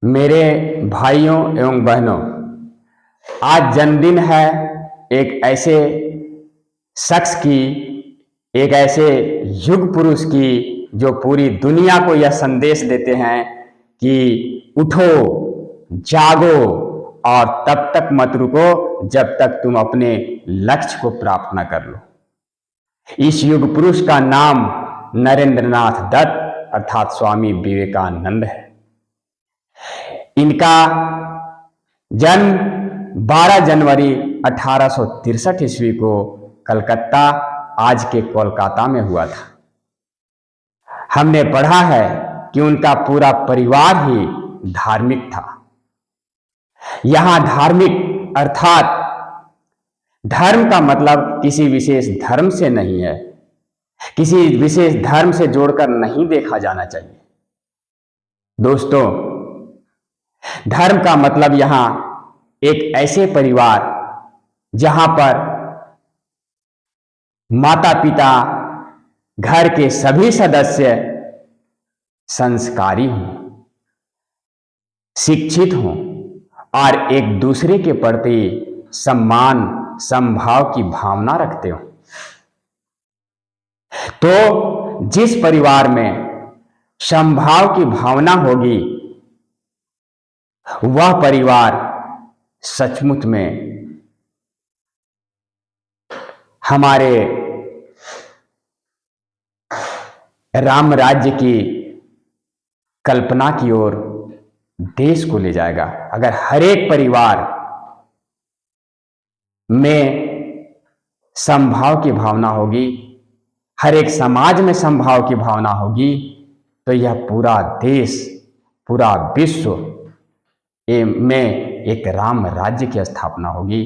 मेरे भाइयों एवं बहनों, आज जन्मदिन है एक ऐसे शख्स की, एक ऐसे युग पुरुष की जो पूरी दुनिया को यह संदेश देते हैं कि उठो, जागो और तब तक मत रुको जब तक तुम अपने लक्ष्य को प्राप्त न कर लो। इस युग पुरुष का नाम नरेंद्रनाथ दत्त अर्थात स्वामी विवेकानंद है। इनका जन्म 12 जनवरी 1863 ईस्वी को कलकत्ता, आज के कोलकाता में हुआ था। हमने पढ़ा है कि उनका पूरा परिवार ही धार्मिक था। यहां धार्मिक अर्थात धर्म का मतलब किसी विशेष धर्म से नहीं है, किसी विशेष धर्म से जोड़कर नहीं देखा जाना चाहिए। दोस्तों, धर्म का मतलब यहां एक ऐसे परिवार जहां पर माता पिता, घर के सभी सदस्य संस्कारी हों, शिक्षित हों और एक दूसरे के प्रति सम्मान समभाव की भावना रखते हो। तो जिस परिवार में समभाव की भावना होगी वह परिवार सचमुच में हमारे राम राज्य की कल्पना की ओर देश को ले जाएगा। अगर हर एक परिवार में समभाव की भावना होगी, हर एक समाज में समभाव की भावना होगी, तो यह पूरा देश, पूरा विश्व में एक राम राज्य की स्थापना होगी,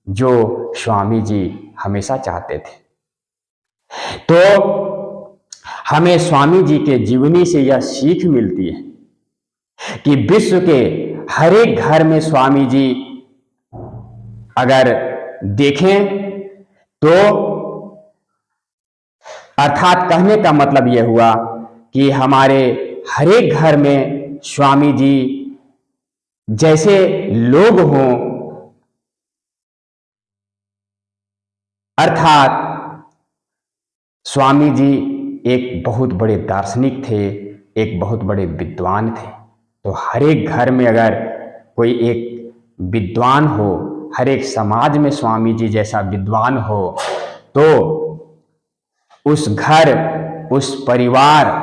जो स्वामी जी हमेशा चाहते थे। तो हमें स्वामी जी के जीवनी से यह सीख मिलती है कि विश्व के हर एक घर में स्वामी जी अगर देखें तो अर्थात कहने का मतलब यह हुआ कि हमारे हर एक घर में स्वामी जी जैसे लोग हों, अर्थात स्वामी जी एक बहुत बड़े दार्शनिक थे, एक बहुत बड़े विद्वान थे। तो हर एक घर में अगर कोई एक विद्वान हो, हर एक समाज में स्वामी जी जैसा विद्वान हो, तो उस घर, उस परिवार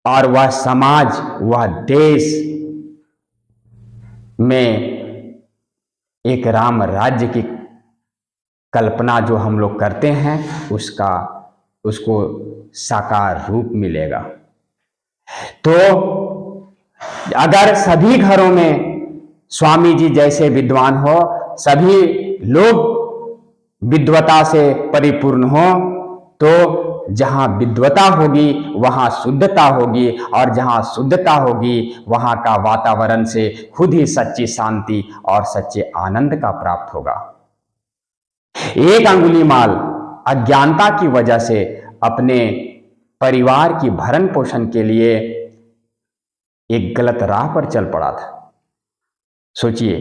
और वह समाज, वह देश में एक राम राज्य की कल्पना जो हम लोग करते हैं उसको साकार रूप मिलेगा। तो अगर सभी घरों में स्वामी जी जैसे विद्वान हो, सभी लोग विद्वता से परिपूर्ण हो, तो जहां विद्वता होगी वहां शुद्धता होगी, और जहां शुद्धता होगी वहां का वातावरण से खुद ही सच्ची शांति और सच्चे आनंद का प्राप्त होगा। एक अंगुलीमाल अज्ञानता की वजह से अपने परिवार की भरण पोषण के लिए एक गलत राह पर चल पड़ा था, सोचिए।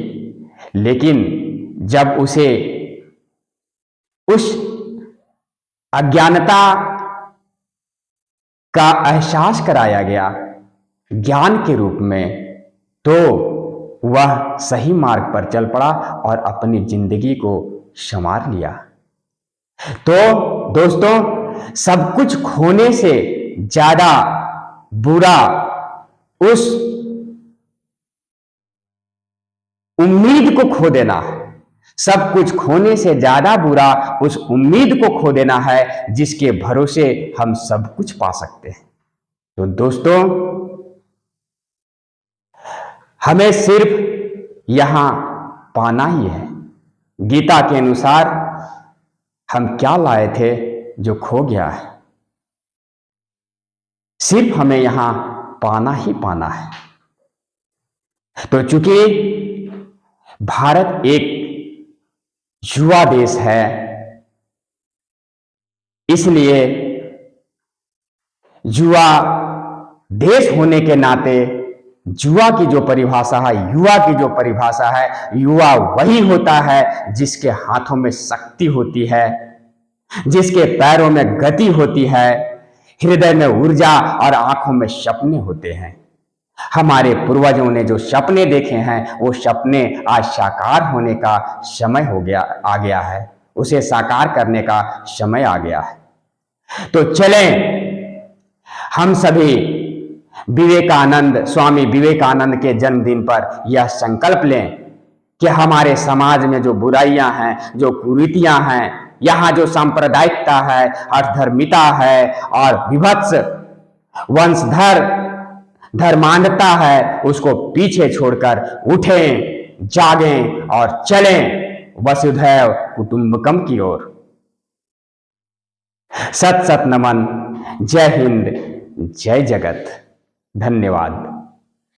लेकिन जब उसे उस अज्ञानता का एहसास कराया गया ज्ञान के रूप में, तो वह सही मार्ग पर चल पड़ा और अपनी जिंदगी को संवार लिया। तो दोस्तों, सब कुछ खोने से ज्यादा बुरा उस उम्मीद को खो देना है। सब कुछ खोने से ज्यादा बुरा उस उम्मीद को खो देना है जिसके भरोसे हम सब कुछ पा सकते हैं। तो दोस्तों, हमें सिर्फ यहां पाना ही है। गीता के अनुसार हम क्या लाए थे जो खो गया है, सिर्फ हमें यहां पाना ही पाना है। तो चूंकि भारत एक युवा देश है, इसलिए युवा देश होने के नाते जुआ की जो परिभाषा है, युवा की जो परिभाषा है, युवा वही होता है जिसके हाथों में शक्ति होती है, जिसके पैरों में गति होती है, हृदय में ऊर्जा और आंखों में सपने होते हैं। हमारे पूर्वजों ने जो सपने देखे हैं वो सपने आज साकार होने का समय आ गया है, उसे साकार करने का समय आ गया है। तो चलें हम सभी स्वामी विवेकानंद के जन्मदिन पर यह संकल्प लें कि हमारे समाज में जो बुराइयां हैं, जो कुरीतियां हैं, यहाँ जो सांप्रदायिकता है, अधर्मिता है और विभत्स वंशधर धर्मांधता है, उसको पीछे छोड़कर उठें, जागें और चलें वसुधैव कुटुंबकम की ओर। सत सत नमन। जय हिंद, जय जगत। धन्यवाद।